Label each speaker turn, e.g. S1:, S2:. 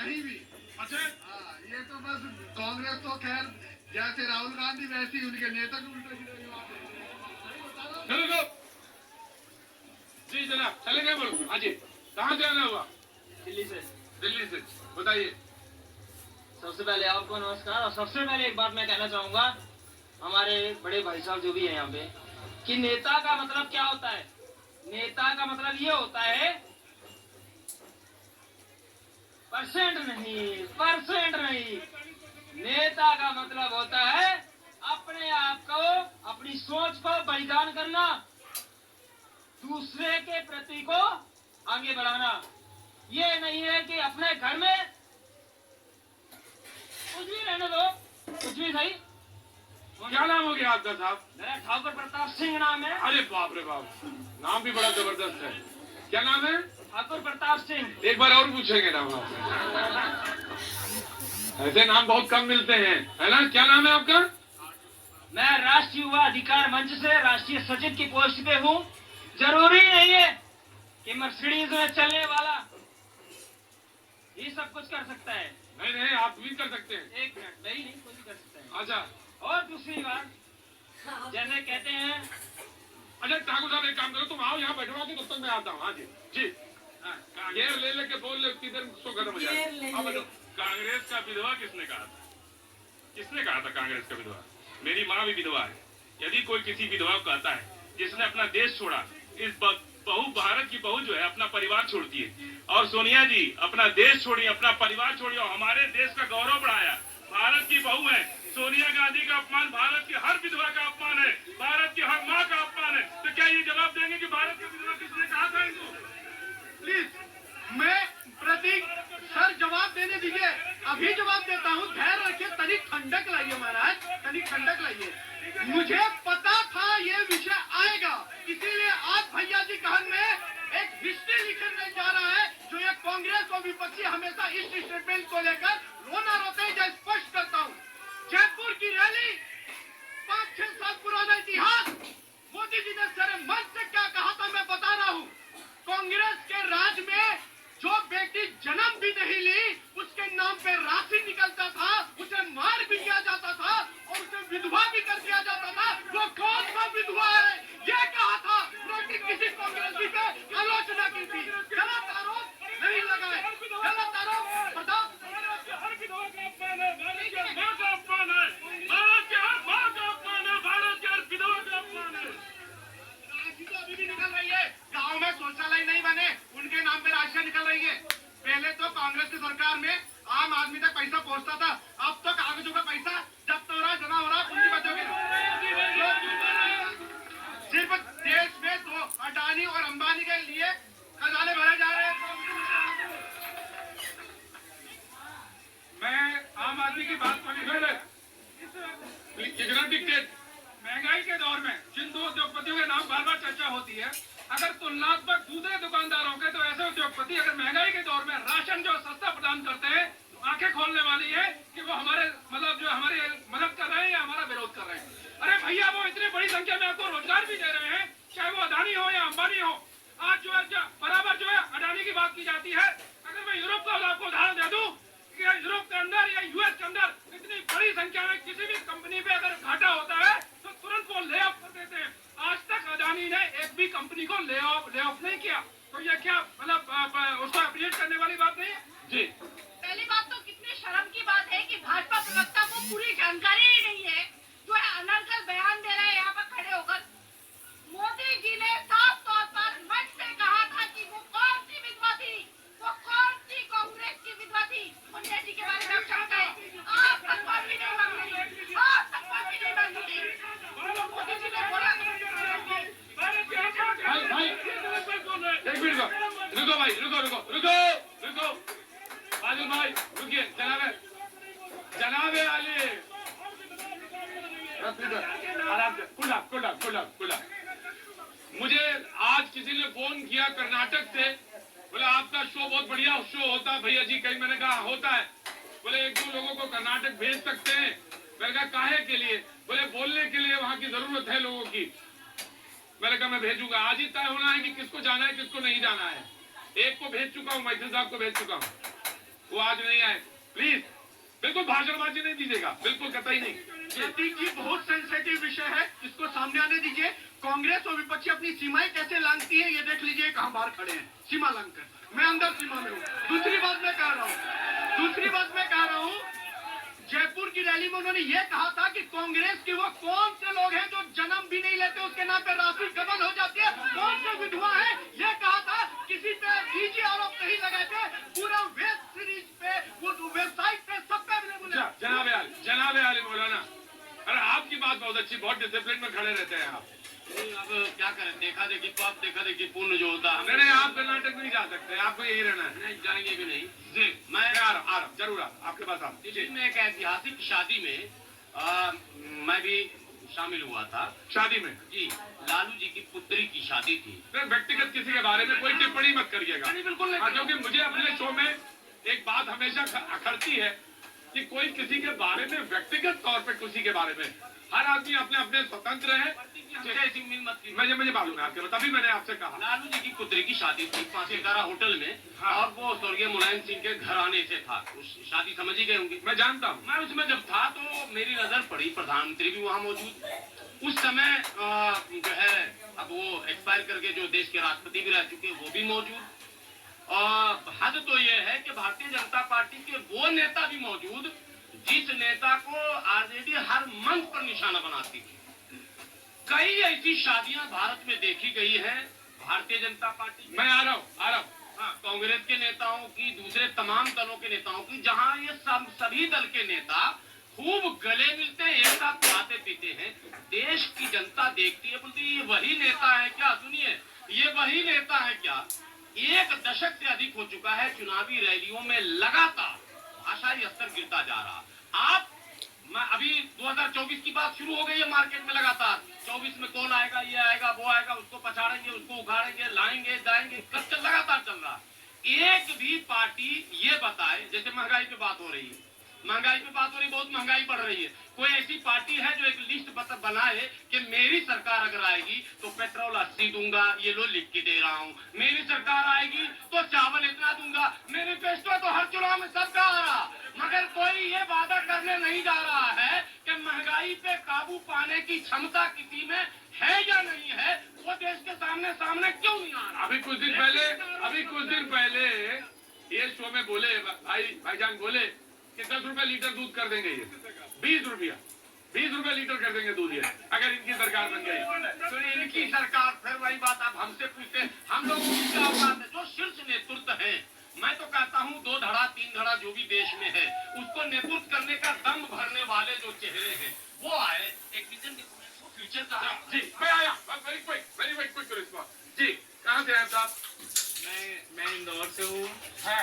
S1: कहीं भी।
S2: अच्छा
S1: हाँ, ये तो बस कांग्रेस तो खैर जैसे राहुल गांधी वैसे ही उनके नेता को उल्टा गिरेगी बात है।
S2: चलो जी जनाब, चलेंगे बोलो। हाँ जी, कहाँ से आना हुआ?
S3: दिल्ली से।
S2: दिल्ली से, बताइए।
S3: सबसे पहले आपको नमस्कार। और सबसे पहले एक बात मैं कहना चाहूंगा हमारे बड़े भाई साहब जो भी हैं यहाँ पे, कि नेता का मतलब क्या होता है। नेता का मतलब ये होता है परसेंट नहीं। नेता का मतलब होता है अपने आप को, अपनी सोच को बलिदान करना, दूसरे के प्रति को आगे बढ़ाना। ये नहीं है कि अपने घर में कुछ भी रहने दो, कुछ भी सही।
S2: क्या नाम हो गया आपका साहब?
S3: मेरा ठाकुर प्रताप सिंह नाम है।
S2: अरे बाप रे बाप, नाम भी बड़ा जबरदस्त है। क्या नाम है?
S3: ठाकुर प्रताप सिंह।
S2: एक बार और पूछेंगे नाम आपसे। ऐसे नाम बहुत कम मिलते हैं, है ना? क्या नाम है आपका?
S3: मैं राष्ट्रीय युवा अधिकार मंच से राष्ट्रीय सचिव की पोस्ट पे हूँ। जरूरी नहीं है कि मर्सिडीज में चलने वाला ये सब कुछ कर सकता है।
S2: नहीं, आप भी कर सकते हैं।
S3: एक मिनट, नहीं कोई भी कर सकता है।
S2: अच्छा,
S3: और दूसरी बात, जैसे कहते हैं,
S2: अच्छा ठाकुर साहब एक काम करो, तुम आओ यहाँ बैठवा के, तब तक मैं आता हूँ। हाँ जी जी, घेर ले लेके बोल ले, किधर सो खत्म हो जाएगा। अब कांग्रेस का विधवा किसने कहा था? किसने कहा था कांग्रेस का विधवा? मेरी माँ भी विधवा है। यदि कोई किसी विधवा को कहता है जिसने अपना देश छोड़ा, इस बहू, भारत की बहू जो है अपना परिवार छोड़ती है, और सोनिया जी अपना देश छोड़ी, अपना परिवार छोड़ी और हमारे देश का गौरव बढ़ाया। भारत की बहू है। सोनिया गांधी का अपमान भारत की हर विधवा का अपमान है, भारत की हर माँ का अपमान है। तो क्या ये जवाब देंगे कि भारत की विधवा किसने कहा था इनको?
S1: प्लीज, मैं प्रतीक सर जवाब देने दीजिए, अभी जवाब देता हूँ। धैर्य रखिए, तनिक ठंडक लाइए महाराज, तनिक ठंडक लाइए। मुझे पता था ये विषय आएगा, इसीलिए आज भैया जी कहन में एक हिस्ट्री लिखने जा रहा है, जो ये कांग्रेस और विपक्षी हमेशा इस स्टेटमेंट को लेकर रोना रोते हैं। जो स्पष्ट करता हूँ, जयपुर की रैली 5-6 साल पुराना इतिहास, मोदी जी ने सर मंच से क्या कहा था मैं बता रहा हूँ। कांग्रेस के राज में जो बेटी जन्म भी नहीं ली, उसके नाम पे राशि निकलता था, उसे मार भी किया जाता था और उसे विधवा भी कर दिया जाता था। वो कौन सा विधवा है ये कहा था, रोटी किसी कांग्रेसी पे आलोचना की थी। गलत आरोप नहीं लगाए, गलत आरोप बताओ।
S2: हर विधवा का अपमान है, भारत की हर माँ का अपमान है, भारत की हर माँ का अपमान है, भारत की हर विधवा का अपमान है।
S1: राशि तो अभी भी निकल रही है, गाँव में शौचालय नहीं बने, उनके नाम पे राशि निकल रही है। पहले तो कांग्रेस की सरकार में आम आदमी तक पैसा पहुंचता था, अब तो कागजों का पैसा जब्त हो रहा, जमा हो रहा, पूंजी बचोगे। सिर्फ देश में तो अडानी और अंबानी के लिए खजाने भरे जा रहे हैं।
S2: मैं आम आदमी की बात को नहीं, कितना डिक्टेट महंगाई के दौर में जिन दो उद्योगपतियों के नाम बार बार चर्चा होती है, अगर तुलनात्मक दूसरे दुकानदारों के, तो ऐसे उद्योगपति अगर महंगाई के दौर में राशन जो सस्ता प्रदान करते हैं, तो आंखें खोलने वाली है कि वो हमारे मतलब जो हमारी मदद कर रहे हैं या हमारा विरोध कर रहे हैं। अरे भैया, वो इतनी बड़ी संख्या में आपको रोजगार भी दे रहे हैं, चाहे वो अडानी हो या अंबानी हो। आज जो है बराबर जो है अडानी की बात की जाती है। अगर मैं यूरोप का आपको उदाहरण दे दूं कि यूरोप के अंदर या यूएस के अंदर इतनी बड़ी संख्या में किसी भी कंपनी पे अगर घाटा होता है तो तुरंत वो ले ऑफ कर देते हैं। आज तक अडानी ने एक भी कंपनी को ले ऑफ नहीं किया। तो ये क्या मतलब उसको अप्रिशिएट करने वाली बात नहीं है जी?
S4: पहली बात तो कितनी शर्म की बात है कि भाजपा प्रवक्ता को पूरी जानकारी ही नहीं है, जो है अनर्गल बयान दे रहे हैं यहाँ पर खड़े होकर। मोदी जी ने साफ तौर पर मंच से कहा था कि वो कौन सी विधवा थी, वो कौन सी कांग्रेस की विधवा थी। मुंडे जी के बारे में शंका है, आप तक बात भी नहीं मांग रही, आप तक बात भी नहीं मांग रही। मोदी जी ने बोला
S2: भाई एक मिनट रुको भाई, रुको आदिल भाई, रुकिए। जनाबे आली कुला। मुझे आज किसी ने फोन किया कर्नाटक से, बोले आपका शो बहुत बढ़िया शो होता है भैया जी। कहीं मैंने कहा होता है, बोले 1-2 लोगों को कर्नाटक भेज सकते हैं। मैंने कहा काहे के लिए? बोले बोलने के लिए, वहां की जरूरत है लोगों की। मैंने कहा मैं भेजूंगा। आज ही तय होना है कि किसको जाना है किसको नहीं जाना है। एक को भेज चुका हूँ, मैथिल साहब को भेज चुका हूँ, वो आज नहीं आए, प्लीज बिल्कुल भाषणबाजी नहीं दीजिएगा, बिल्कुल कतई नहीं।
S1: प्रतीक जी बहुत सेंसिटिव विषय है, इसको सामने आने दीजिए। कांग्रेस और विपक्षी अपनी सीमाएं कैसे लांघती है ये देख लीजिए, कहां बाहर खड़े हैं सीमा लांघकर। मैं अंदर सीमा में हूँ। दूसरी बात मैं कह रहा हूँ, जयपुर की रैली में उन्होंने ये कहा था कि कांग्रेस के वो कौन से लोग हैं जो जन्म भी नहीं लेते, उसके नाम पे राशि कबल हो जाती है, कौन से विधवा है, ये कहा था। किसी पे डीजी आरोप नहीं लगाए थे, पूरा वेब सीरीज पे, वो वेबसाइट पे, सब पे अवेलेबल है।
S2: जनाब आली मौलाना, अरे आपकी बात बहुत अच्छी, बहुत डिसिप्लिन में खड़े रहते हैं आप।
S1: अब क्या करें, देखा देखी तो आप देखा देखी पूर्ण जो होता है।
S2: नहीं आप कर्नाटक नहीं जा सकते, आपको यही रहना है।
S1: नहीं जाएंगे भी नहीं
S2: जी मैं आ रहा जरूर आपके पास आप।
S1: इसमें एक ऐतिहासिक शादी में मैं भी शामिल हुआ था।
S2: शादी में
S1: जी, लालू जी की पुत्री की शादी थी।
S2: फिर व्यक्तिगत किसी के बारे में कोई टिप्पणी मत करिएगा।
S1: नहीं, बिल्कुल नहीं।
S2: हाँ, क्योंकि मुझे अपने शो में एक बात हमेशा अखरती है कि कोई किसी के बारे में व्यक्तिगत तौर पे किसी के बारे में, हर आदमी अपने अपने स्वतंत्र है। मुझे मालूम है आपके, तभी मैंने आपसे कहा।
S1: लालू जी की पुत्री की शादी थी 5 सितारा होटल में। हाँ। और वो स्वर्गीय मुलायम सिंह के घराने से था। उस शादी समझ ही गए होंगे।
S2: मैं जानता हूँ।
S1: मैं उसमें जब था तो मेरी नजर पड़ी, प्रधानमंत्री भी वहाँ मौजूद। उस समय जो है, अब वो एक्सपायर करके जो देश के राष्ट्रपति भी रह चुके वो भी मौजूद। और हद तो ये है कि भारतीय जनता पार्टी के वो नेता भी मौजूद जिस नेता को आरजेडी हर मंच पर निशाना बनाती थी। कई ऐसी शादियां भारत में देखी गई है भारतीय जनता पार्टी।
S2: मैं आ रहा हूँ
S1: हाँ, कांग्रेस के नेताओं की, दूसरे तमाम दलों के नेताओं की, जहां ये सभी दल के नेता खूब गले मिलते हैं, एक साथ खाते पीते हैं। देश की जनता देखती है, बोलती है ये वही नेता है क्या? सुनिए, ये वही नेता है क्या? 1 दशक से अधिक हो चुका है चुनावी रैलियों में लगातार भाषाई स्तर गिरता जा रहा। आप अभी 2024 की बात शुरू हो गई है मार्केट में लगातार। 24 में कौन आएगा, ये आएगा, वो आएगा, उसको पछाड़ेंगे, उसको उखाड़ेंगे, लाएंगे, जाएंगे, लगातार चल रहा। एक भी पार्टी ये बताए, जैसे महंगाई पे बात हो रही है, बहुत महंगाई बढ़ रही है। कोई ऐसी पार्टी है जो एक लिस्ट बनाए कि मेरी सरकार अगर आएगी तो पेट्रोल 80 दूंगा, ये लो लिख के दे रहा हूँ, मेरी सरकार आएगी तो चावल इतना दूंगा। मैनिफेस्टो तो हर चुनाव में सबका आ रहा, मगर कोई ये वादा करने नहीं जा रहा है कि महंगाई पे काबू पाने की क्षमता किसी में है या नहीं है। वो देश के सामने क्यों नहीं आ रहा?
S2: अभी कुछ दिन पहले ये शो में बोले भाईजान बोले कि 10 रुपए लीटर दूध कर देंगे, ये 20 रुपए लीटर कर देंगे दूध, ये अगर इनकी सरकार बन गई
S1: तो। इनकी सरकार, फिर वही बात आप हमसे पूछते हैं, हम लोग क्या औकात है? जो शीर्ष नेतृत्व है, मैं तो कहता हूँ 2 धड़ा 3 धड़ा जो भी देश में है, उसको नेतृत्व करने का दम भरने वाले जो चेहरे हैं वो आए। एक विजन फ्यूचर का।
S2: जी मैं आया, वेरी क्विक रिस्पॉन्स। जी कहाँ से आए साहब?
S3: मैं इंदौर से हूँ।
S2: है